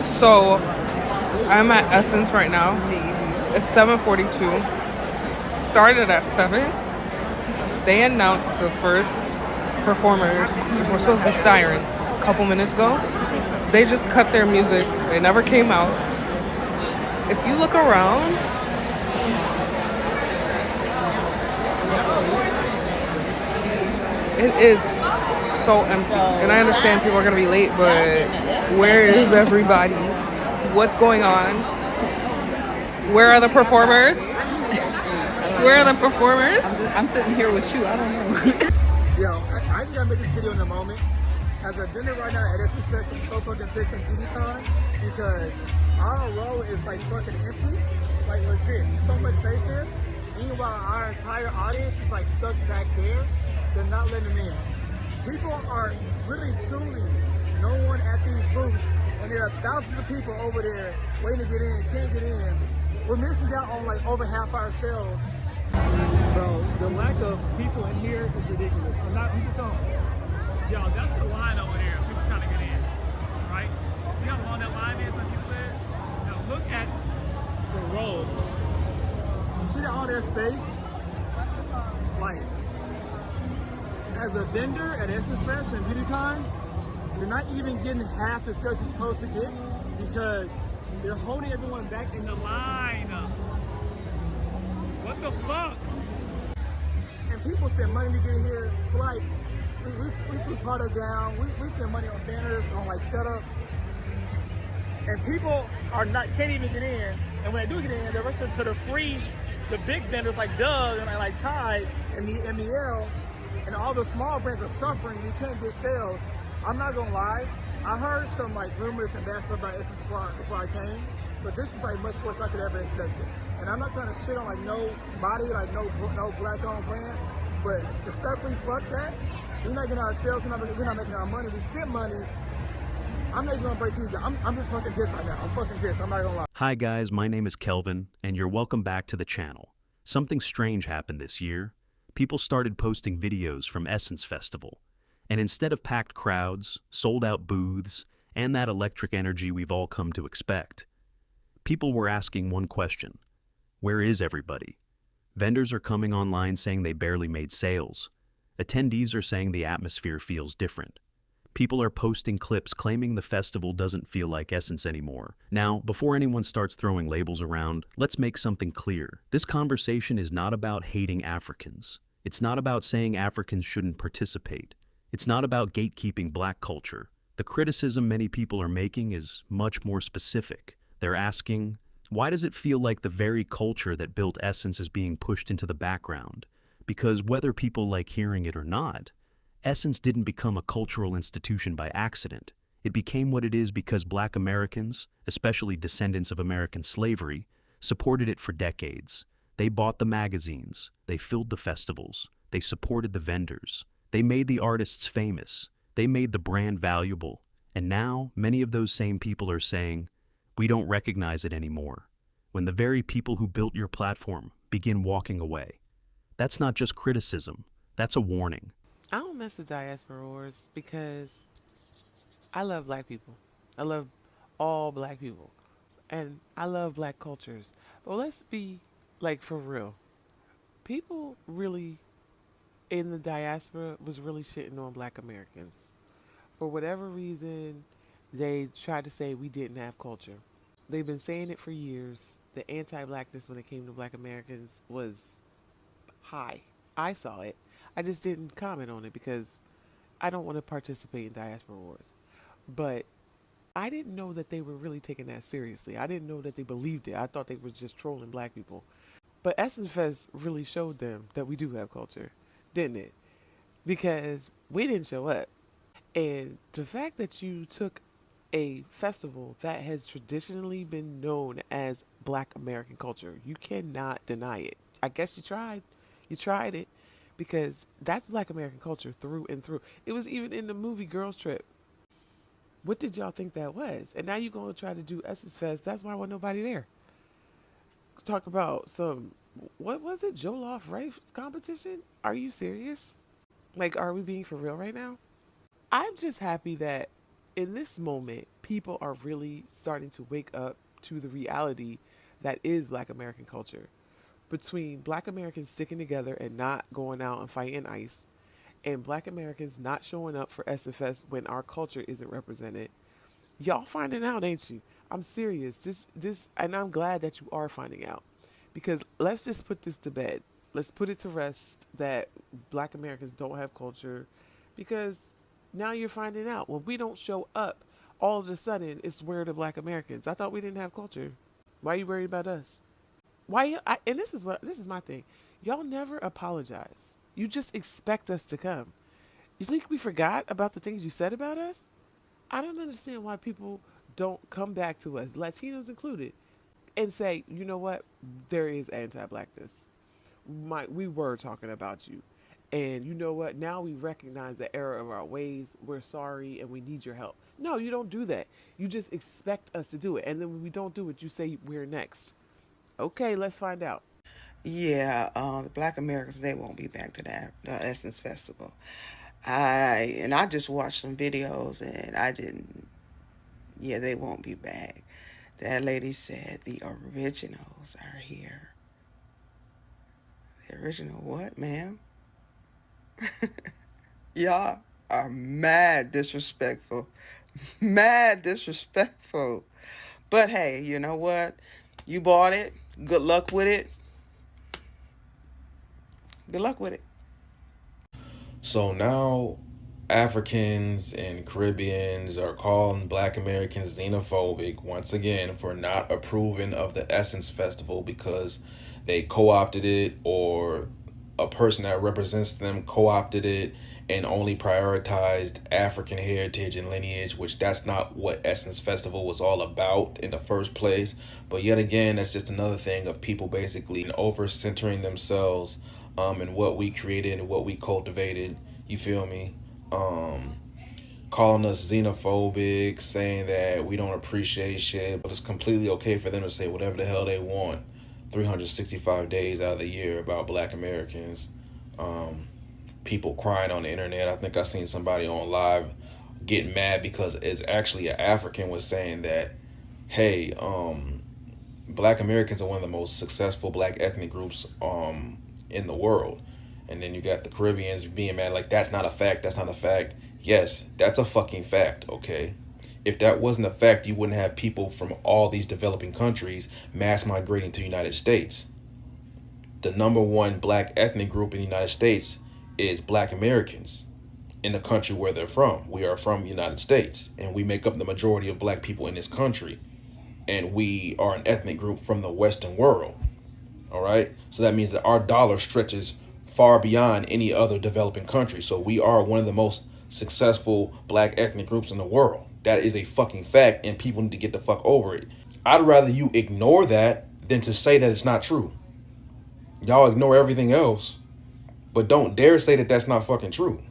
So I'm at Essence right now. It's 7:42. Started at 7. They announced the first performers were supposed to be Siren a couple minutes ago. They just cut their music. They never came out. If you look around, it is so empty. And I understand people are going to be late, but where is everybody? What's going on? Where are the performers? Where are the performers? I'm sitting here with you. I don't know. Yo, I just gotta make this video in a moment. As a dinner right now at Essence Fest and so fucking pissed and beauty con because our row is like fucking empty. Like legit. So much space here. Meanwhile, our entire audience is like stuck back there. They're not letting them in. People are really truly no one at these booths, and there are thousands of people over there waiting to get in, can't get in. We're missing out on like over half our sales. Bro, the lack of people in here is ridiculous. I'm just on. Yo, that's the line over there. People trying to get in, right? See how long that line is on people is? Now look at the road. You see all that space? Like, as a vendor at Essence Fest and BeautyCon, you're not even getting half the sales you're supposed to get because they're holding everyone back in the line. What the fuck? And people spend money to get here, flights. We put product down. We spend money on banners, on like setup. And people can't even get in. And when they do get in, they're rushing to the big vendors like Doug and like Tide and the MEL. And all the small brands are suffering. You can't get sales. I'm not gonna lie. I heard some like rumors and bad stuff about Essence before I came. But this is like much worse than I could ever expect it. And I'm not trying to shit on like nobody, like no black owned brand. But respectfully, fuck that. We're not getting our sales, we're not making our money. We spent money. I'm not even gonna break even. I'm just fucking pissed right now. I'm fucking pissed. I'm not gonna lie. Hi guys, my name is Kelvin, and you're welcome back to the channel. Something strange happened this year. People started posting videos from Essence Festival. And instead of packed crowds, sold out booths, and that electric energy we've all come to expect, people were asking one question: where is everybody? Vendors are coming online saying they barely made sales. Attendees are saying the atmosphere feels different. People are posting clips claiming the festival doesn't feel like Essence anymore. Now, before anyone starts throwing labels around, let's make something clear. This conversation is not about hating Africans. It's not about saying Africans shouldn't participate. It's not about gatekeeping black culture. The criticism many people are making is much more specific. They're asking, why does it feel like the very culture that built Essence is being pushed into the background? Because whether people like hearing it or not, Essence didn't become a cultural institution by accident. It became what it is because Black Americans, especially descendants of American slavery, supported it for decades. They bought the magazines, they filled the festivals, they supported the vendors, they made the artists famous, they made the brand valuable, and now many of those same people are saying, we don't recognize it anymore. When the very people who built your platform begin walking away. That's not just criticism, that's a warning. I don't mess with diaspora wars because I love black people. I love all black people. And I love black cultures. But let's be like for real. People really in the diaspora was really shitting on black Americans. For whatever reason, they tried to say we didn't have culture. They've been saying it for years. The anti-blackness when it came to black Americans was high. I saw it. I just didn't comment on it because I don't want to participate in diaspora wars. But I didn't know that they were really taking that seriously. I didn't know that they believed it. I thought they were just trolling black people. But Essence Fest really showed them that we do have culture, didn't it? Because we didn't show up. And the fact that you took a festival that has traditionally been known as Black American culture, you cannot deny it. I guess you tried. You tried it because that's Black American culture through and through. It was even in the movie Girls Trip. What did y'all think that was? And now you're going to try to do Essence Fest. That's why I want nobody there. Talk about some, what was it? Jollof rice competition? Are you serious? Like, are we being for real right now? I'm just happy that in this moment, people are really starting to wake up to the reality that is Black American culture. Between Black Americans sticking together and not going out and fighting ICE, and Black Americans not showing up for SFS when our culture isn't represented, y'all finding out, ain't you? I'm serious. And I'm glad that you are finding out, because let's just put this to bed. Let's put it to rest that Black Americans don't have culture, because now you're finding out when we don't show up. All of a sudden, it's where the Black Americans. I thought we didn't have culture. Why are you worried about us? Why? And this is my thing. Y'all never apologize. You just expect us to come. You think we forgot about the things you said about us? I don't understand why people don't come back to us, Latinos included, and say, you know what, there is anti-Blackness. We were talking about you. And you know what, now we recognize the error of our ways. We're sorry and we need your help. No, you don't do that. You just expect us to do it. And then when we don't do it, you say we're next. Okay, let's find out. Yeah, the Black Americans, they won't be back to the Essence Festival. I just watched some videos and I didn't. Yeah, they won't be back. That lady said the originals are here. The original what, ma'am? Y'all are mad disrespectful. Mad disrespectful. But hey, you know what? You bought it. Good luck with it. Good luck with it. So now Africans and Caribbeans are calling Black Americans xenophobic once again for not approving of the Essence Festival because they co-opted it, or a person that represents them co-opted it and only prioritized African heritage and lineage, which that's not what Essence Festival was all about in the first place. But yet again, that's just another thing of people basically over-centering themselves and what we created and what we cultivated. You feel me? Calling us xenophobic, saying that we don't appreciate shit, but it's completely okay for them to say whatever the hell they want 365 days out of the year about Black Americans. People crying on the internet. I think I seen somebody on live getting mad because it's actually an African was saying that, hey, Black Americans are one of the most successful Black ethnic groups in the world. And then you got the Caribbeans being mad like, that's not a fact, that's not a fact. Yes, that's a fucking fact, okay? If that wasn't a fact, you wouldn't have people from all these developing countries mass migrating to the United States. The number one Black ethnic group in the United States is Black Americans in the country where they're from. We are from the United States, and we make up the majority of Black people in this country. And we are an ethnic group from the Western world, all right? So that means that our dollar stretches far beyond any other developing country. So we are one of the most successful Black ethnic groups in the world. That is a fucking fact, and people need to get the fuck over it. I'd rather you ignore that than to say that it's not true. Y'all ignore everything else, but don't dare say that that's not fucking true.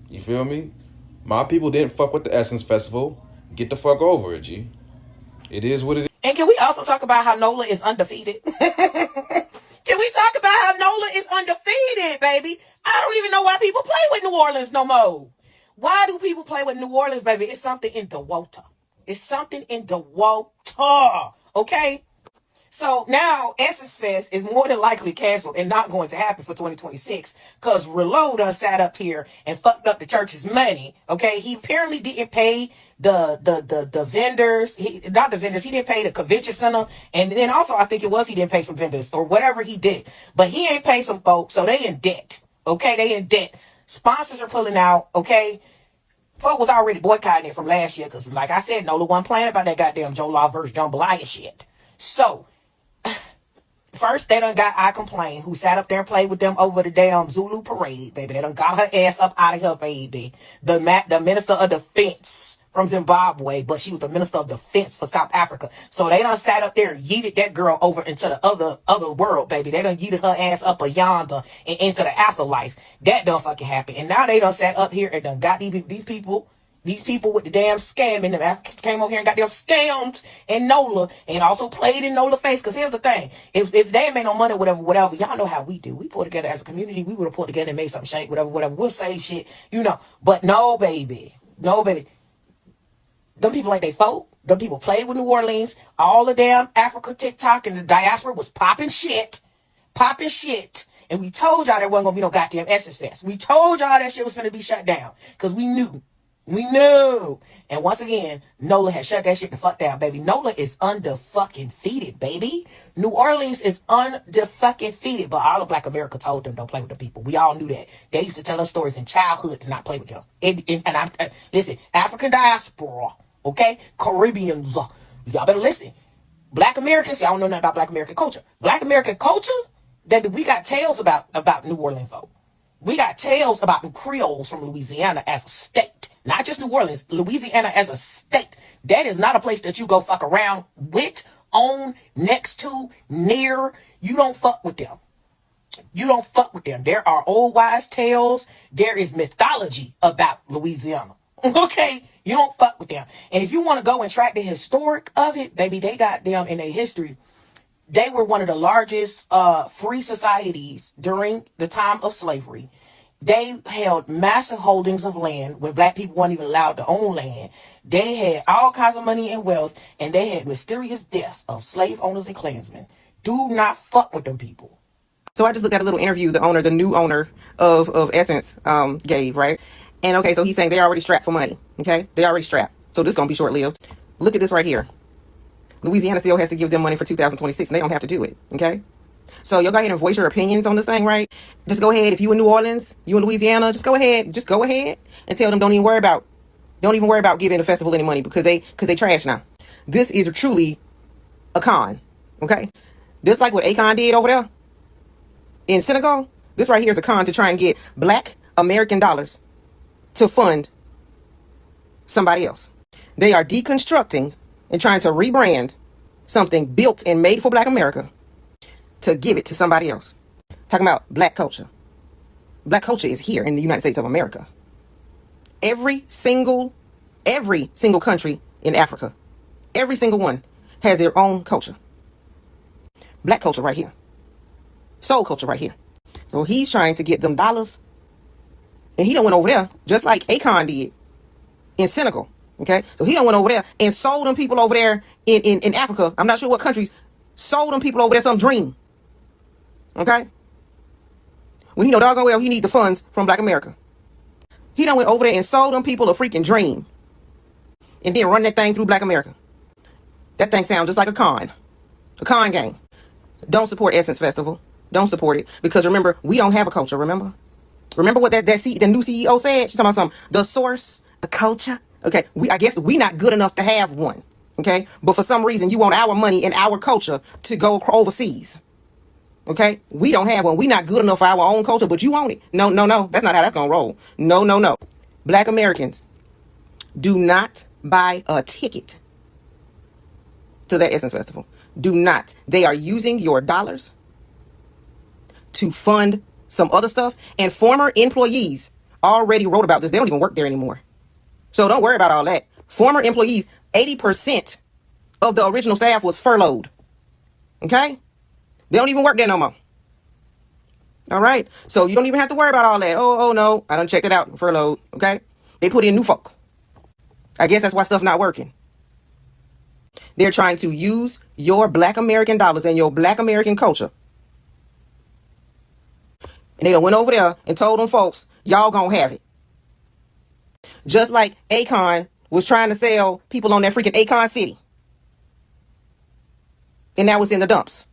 You feel me? My people didn't fuck with the Essence Festival. Get the fuck over it, G. It is what it is. And can we also talk about how NOLA is undefeated? Can we talk about how NOLA is undefeated, baby? I don't even know why people play with New Orleans no more. Why do people play with New Orleans, baby? It's something in the water. It's something in the water, okay? So now Essence Fest is more than likely canceled and not going to happen for 2026 because Relo done sat up here and fucked up the church's money. Okay, he apparently didn't pay the vendors. Not the vendors. He didn't pay the convention center, and then also I think it was he didn't pay some vendors or whatever he did. But he ain't pay some folks, so they in debt. Okay, they in debt. Sponsors are pulling out. Okay. Folk was already boycotting it from last year because, like I said, NOLA wasn't playing about that goddamn Joe Law versus Jambalaya shit. So, first, they done got I Complain, who sat up there and played with them over the damn Zulu parade, baby. They done got her ass up out of here, baby. The Minister of Defense from Zimbabwe, but she was the Minister of Defense for South Africa. So they done sat up there and yeeted that girl over into the other world, baby. They done yeeted her ass up a yonder and into the afterlife. That done fucking happened. And now they done sat up here and done got these people with the damn scamming. The Africans came over here and got them scammed in NOLA and also played in NOLA face. Because here's the thing. If they ain't made no money, whatever, y'all know how we do. We pull together as a community. We would have pulled together and made something shake, whatever. We'll save shit, But no, baby. Them people like they folk. Them people played with New Orleans. All the damn Africa TikTok and the diaspora was popping shit. Popping shit. And we told y'all there wasn't gonna be no goddamn Essence Fest. We told y'all that shit was gonna be shut down. Cause we knew. We knew. And once again, NOLA had shut that shit the fuck down, baby. NOLA is undefeated, baby. New Orleans is undefeated. But all of Black America told them don't play with the people. We all knew that. They used to tell us stories in childhood to not play with them. Listen, African diaspora, okay? Caribbeans, y'all better listen. Black Americans, I don't know nothing about Black American culture. Black American culture, that we got tales about New Orleans folk. We got tales about the Creoles from Louisiana as a state. Not just New Orleans, Louisiana as a state. That is not a place that you go fuck around with, on, next to, near. You don't fuck with them. You don't fuck with them. There are old wise tales. There is mythology about Louisiana. Okay? You don't fuck with them. And if you want to go and track the historic of it, baby, they got them in their history. They were one of the largest free societies during the time of slavery. They held massive holdings of land when black people weren't even allowed to own land. They had all kinds of money and wealth, and they had mysterious deaths of slave owners and Klansmen. Do not fuck with them people. So I just looked at a little interview the new owner of Essence gave, right? And okay, so he's saying they're already strapped for money. Okay, they already strapped. So this is gonna be short lived. Look at this right here. Louisiana still has to give them money for 2026, and they don't have to do it. Okay. So y'all go ahead and voice your opinions on this thing, right? Just go ahead. If you in New Orleans, you in Louisiana, just go ahead and tell them don't even worry about giving the festival any money because they trash now. This is truly a con, okay? Just like what Akon did over there in Senegal, this right here is a con to try and get Black American dollars to fund somebody else. They are deconstructing and trying to rebrand something built and made for Black America to give it to somebody else. Talking about black culture. Black culture is here in the United States of America. Every single country in Africa, every single one has their own culture. Black culture right here. Soul culture right here. So he's trying to get them dollars. And he done went over there just like Akon did in Senegal. Okay? So he done went over there and sold them people over there in Africa. I'm not sure what countries. Sold them people over there some dream. Okay? When you know doggone well he need the funds from Black America. He done went over there and sold them people a freaking dream. And then run that thing through Black America. That thing sounds just like a con. A con game. Don't support Essence Festival. Don't support it. Because remember, we don't have a culture, remember? Remember what the new CEO said? She's talking about the source, the culture. Okay, I guess we not good enough to have one. Okay? But for some reason, you want our money and our culture to go overseas. Okay? We don't have one. We not good enough for our own culture, but you want it. No. That's not how that's going to roll. No. Black Americans, do not buy a ticket to that Essence Festival. Do not. They are using your dollars to fund some other stuff. And former employees already wrote about this. They don't even work there anymore. So don't worry about all that. Former employees, 80% of the original staff was furloughed. Okay? They don't even work there no more. All right? So you don't even have to worry about all that. Oh no. I done checked it out. Furloughed. Okay? They put in new folk. I guess that's why stuff not working. They're trying to use your Black American dollars and your Black American culture. And they done went over there and told them folks, y'all gonna have it. Just like Akon was trying to sell people on that freaking Akon City. And now it's in the dumps.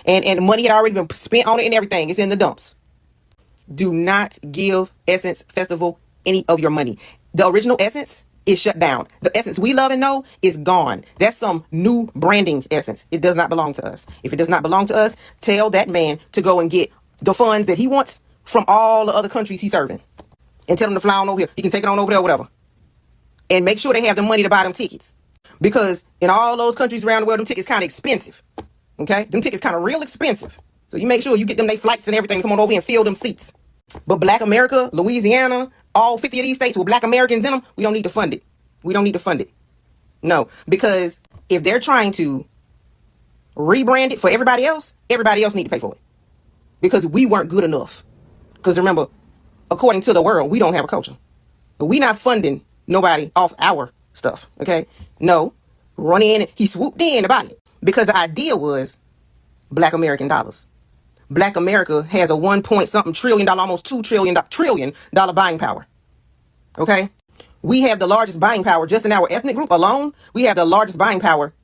And money had already been spent on it and everything. It's in the dumps. Do not give Essence Festival any of your money. The original Essence is shut down. The Essence we love and know is gone. That's some new branding Essence. It does not belong to us. If it does not belong to us, tell that man to go and get the funds that he wants from all the other countries he's serving. And tell him to fly on over here. He can take it on over there or whatever. And make sure they have the money to buy them tickets. Because in all those countries around the world, them tickets kind of expensive. Okay? Them tickets kind of real expensive. So you make sure you get them they flights and everything to come on over here and fill them seats. But Black America, Louisiana, all 50 of these states with Black Americans in them, we don't need to fund it. We don't need to fund it. No. Because if they're trying to rebrand it for everybody else need to pay for it. Because we weren't good enough. Because remember, according to the world, we don't have a culture. But we not funding nobody off our stuff. Okay, no, run in. He swooped in about it because the idea was Black American dollars. Black America has a 1 point something trillion dollar, almost $2 trillion buying power. Okay, we have the largest buying power just in our ethnic group alone. We have the largest buying power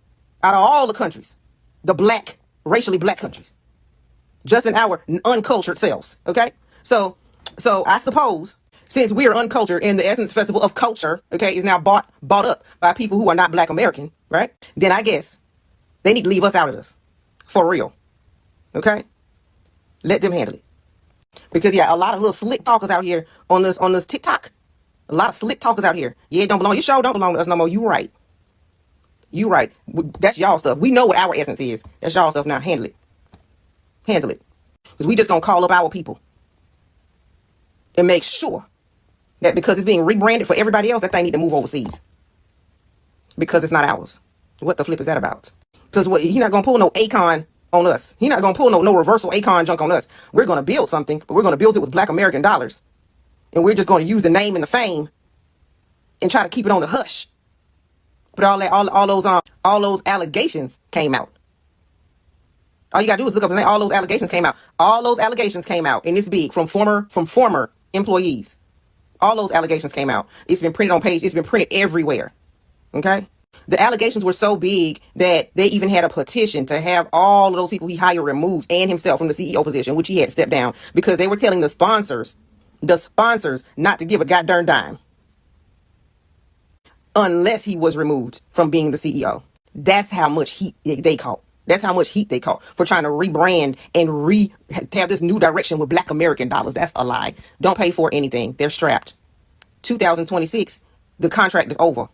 out of all the countries, the black, racially black countries, just in our uncultured selves. Okay, so I suppose since we are uncultured and the Essence Festival of Culture, okay, is now bought up by people who are not Black American, right? Then I guess they need to leave us out of this, for real. Okay, let them handle it. Because yeah, a lot of little slick talkers out here on this TikTok. A lot of slick talkers out here. Yeah, it don't belong. Your show don't belong to us no more. You right. You right. That's y'all stuff. We know what our essence is. That's y'all stuff. Now handle it. Handle it. Because we just gonna call up our people and make sure that because it's being rebranded for everybody else, that they need to move overseas. Because it's not ours. What the flip is that about? Because he's not gonna pull no Akon on us. He's not gonna pull no reversal Akon junk on us. We're gonna build something, but we're gonna build it with Black American dollars. And we're just going to use the name and the fame and try to keep it on the hush. But all those allegations came out. All you gotta do is look up the name. All those allegations came out. All those allegations came out in this big from former employees. All those allegations came out. It's been printed on page. It's been printed everywhere. Okay. The allegations were so big that they even had a petition to have all of those people he hired removed and himself from the CEO position, which he had to step down because they were telling the sponsors not to give a goddamn dime unless he was removed from being the CEO. That's how much heat they caught. That's how much heat they caught for trying to rebrand and to have this new direction with Black American dollars. That's a lie. Don't pay for anything. They're strapped. 2026, the contract is over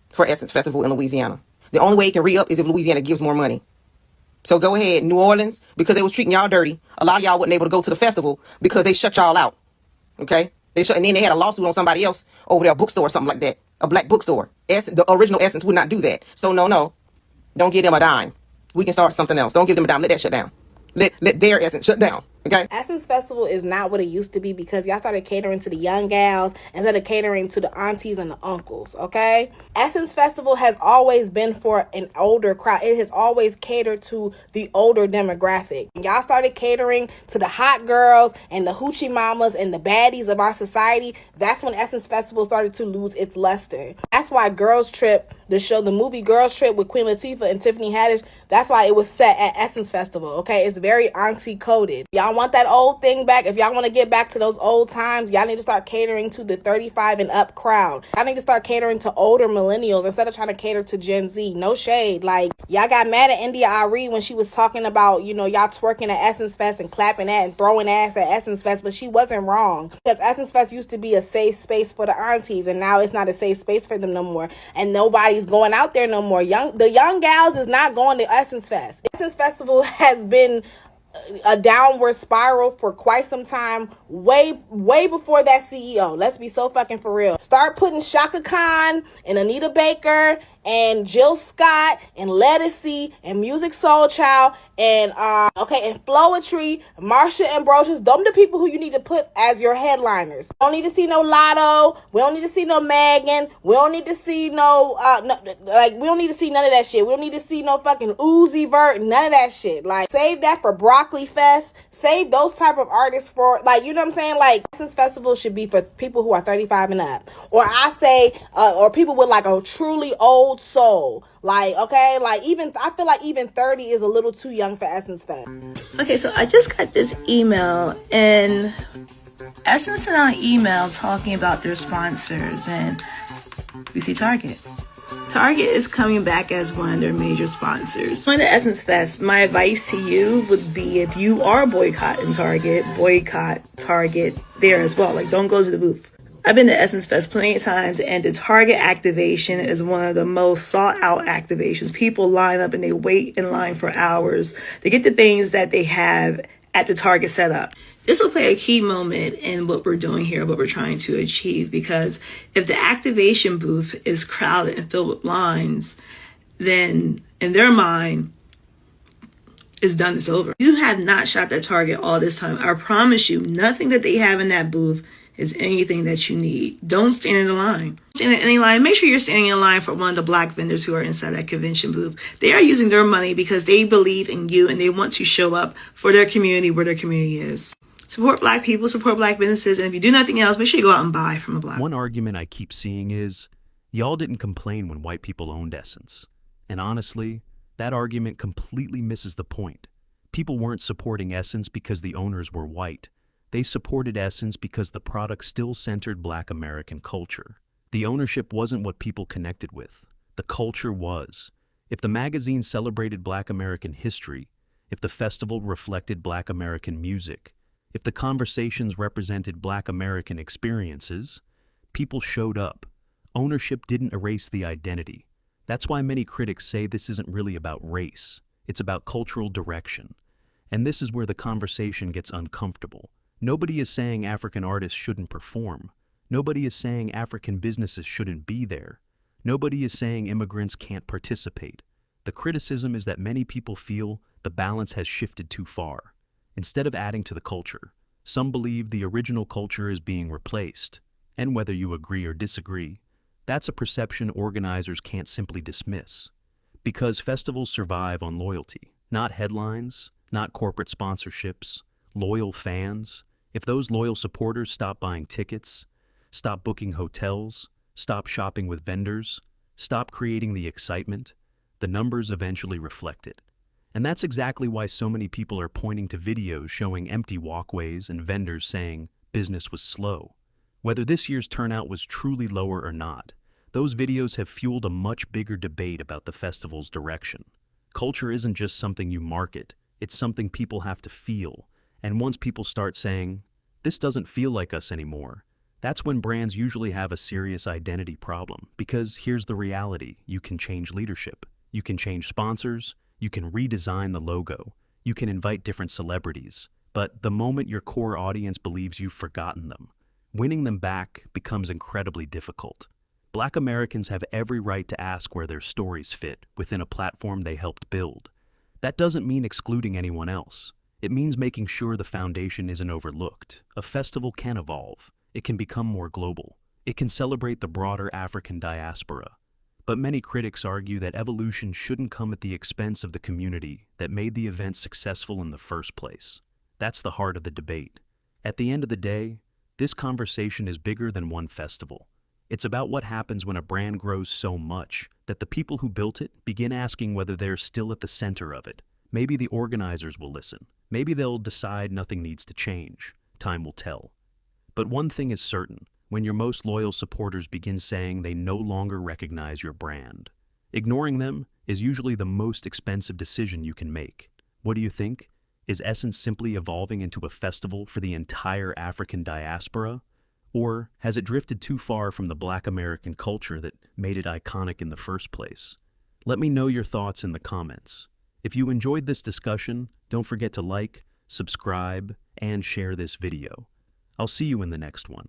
for Essence Festival in Louisiana. The only way it can re-up is if Louisiana gives more money. So go ahead, New Orleans, because they was treating y'all dirty. A lot of y'all wasn't able to go to the festival because they shut y'all out. Okay, and then they had a lawsuit on somebody else over their bookstore or something like that, a black bookstore. The original Essence would not do that. So no, don't give them a dime. We can start something else. Don't give them a dime. Let that shut down. Let their Essence shut down. Okay. Essence Festival is not what it used to be because y'all started catering to the young gals instead of catering to the aunties and the uncles, okay? Essence Festival has always been for an older crowd. It has always catered to the older demographic. Y'all started catering to the hot girls and the hoochie mamas and the baddies of our society. That's when Essence Festival started to lose its luster. That's why Girls Trip, the movie Girls Trip with Queen Latifah and Tiffany Haddish, that's why it was set at Essence Festival, okay? It's very auntie coded. Y'all want that old thing back? If y'all want to get back to those old times, y'all need to start catering to the 35 and up crowd. Y'all need to start catering to older millennials instead of trying to cater to Gen Z. No shade. Like, y'all got mad at India Arie when she was talking about, y'all twerking at Essence Fest and clapping at and throwing ass at Essence Fest, but she wasn't wrong. Because Essence Fest used to be a safe space for the aunties, and now it's not a safe space for them no more. And nobody's going out there no more. The young gals is not going to Essence Fest. Essence Festival has been a downward spiral for quite some time, way before that CEO. Let's be so fucking for real. Start putting Shaka Khan and Anita Baker and Jill Scott and Lettucey and Music Soul Child and and Floetry, Marsha Ambrosius. Them the people who you need to put as your headliners. We don't need to see no Lotto. We don't need to see no Megan. We don't need to see we don't need to see none of that shit. We don't need to see no fucking Uzi Vert. None of that shit. Like, save that for Broccoli Fest. Save those type of artists for, you know what I'm saying? Like, Essence Festival should be for people who are 35 and up. Or I say, or people with like a truly old soul. Like, okay, like I feel like even 30 is a little too young for Essence Fest. Okay, so I just got this email, and Essence sent out an email talking about their sponsors, and we see Target. Target is coming back as one of their major sponsors. Going to Essence Fest, my advice to you would be, if you are boycotting Target, boycott Target there as well. Like, don't go to the booth. I've been to Essence Fest plenty of times, and the Target activation is one of the most sought out activations. People line up and they wait in line for hours to get the things that they have at the Target setup. This will play a key moment in what we're doing here, what we're trying to achieve, because if the activation booth is crowded and filled with lines, then in their mind, it's done, it's over. You have not shopped at Target all this time. I promise you, nothing that they have in that booth is anything that you need. Don't stand in the line. Stand in any line. Make sure you're standing in line for one of the black vendors who are inside that convention booth. They are using their money because they believe in you and they want to show up for their community where their community is. Support black people, support black businesses, and if you do nothing else, make sure you go out and buy from a black. One argument I keep seeing is, y'all didn't complain when white people owned Essence. And honestly, that argument completely misses the point. People weren't supporting Essence because the owners were white. They supported Essence because the product still centered Black American culture. The ownership wasn't what people connected with. The culture was. If the magazine celebrated Black American history, if the festival reflected Black American music, if the conversations represented Black American experiences, people showed up. Ownership didn't erase the identity. That's why many critics say this isn't really about race. It's about cultural direction. And this is where the conversation gets uncomfortable. Nobody is saying African artists shouldn't perform. Nobody is saying African businesses shouldn't be there. Nobody is saying immigrants can't participate. The criticism is that many people feel the balance has shifted too far. Instead of adding to the culture, some believe the original culture is being replaced. And whether you agree or disagree, that's a perception organizers can't simply dismiss. Because festivals survive on loyalty, not headlines, not corporate sponsorships, loyal fans. If those loyal supporters stop buying tickets, stop booking hotels, stop shopping with vendors, stop creating the excitement, the numbers eventually reflect it. And that's exactly why so many people are pointing to videos showing empty walkways and vendors saying business was slow. Whether this year's turnout was truly lower or not, those videos have fueled a much bigger debate about the festival's direction. Culture isn't just something you market, it's something people have to feel. And once people start saying, this doesn't feel like us anymore, that's when brands usually have a serious identity problem. Because here's the reality, you can change leadership, you can change sponsors, you can redesign the logo, you can invite different celebrities, but the moment your core audience believes you've forgotten them, winning them back becomes incredibly difficult. Black Americans have every right to ask where their stories fit within a platform they helped build. That doesn't mean excluding anyone else. It means making sure the foundation isn't overlooked. A festival can evolve. It can become more global. It can celebrate the broader African diaspora. But many critics argue that evolution shouldn't come at the expense of the community that made the event successful in the first place. That's the heart of the debate. At the end of the day, this conversation is bigger than one festival. It's about what happens when a brand grows so much that the people who built it begin asking whether they're still at the center of it. Maybe the organizers will listen. Maybe they'll decide nothing needs to change. Time will tell. But one thing is certain. When your most loyal supporters begin saying they no longer recognize your brand, ignoring them is usually the most expensive decision you can make. What do you think? Is Essence simply evolving into a festival for the entire African diaspora? Or has it drifted too far from the Black American culture that made it iconic in the first place? Let me know your thoughts in the comments. If you enjoyed this discussion, don't forget to like, subscribe, and share this video. I'll see you in the next one.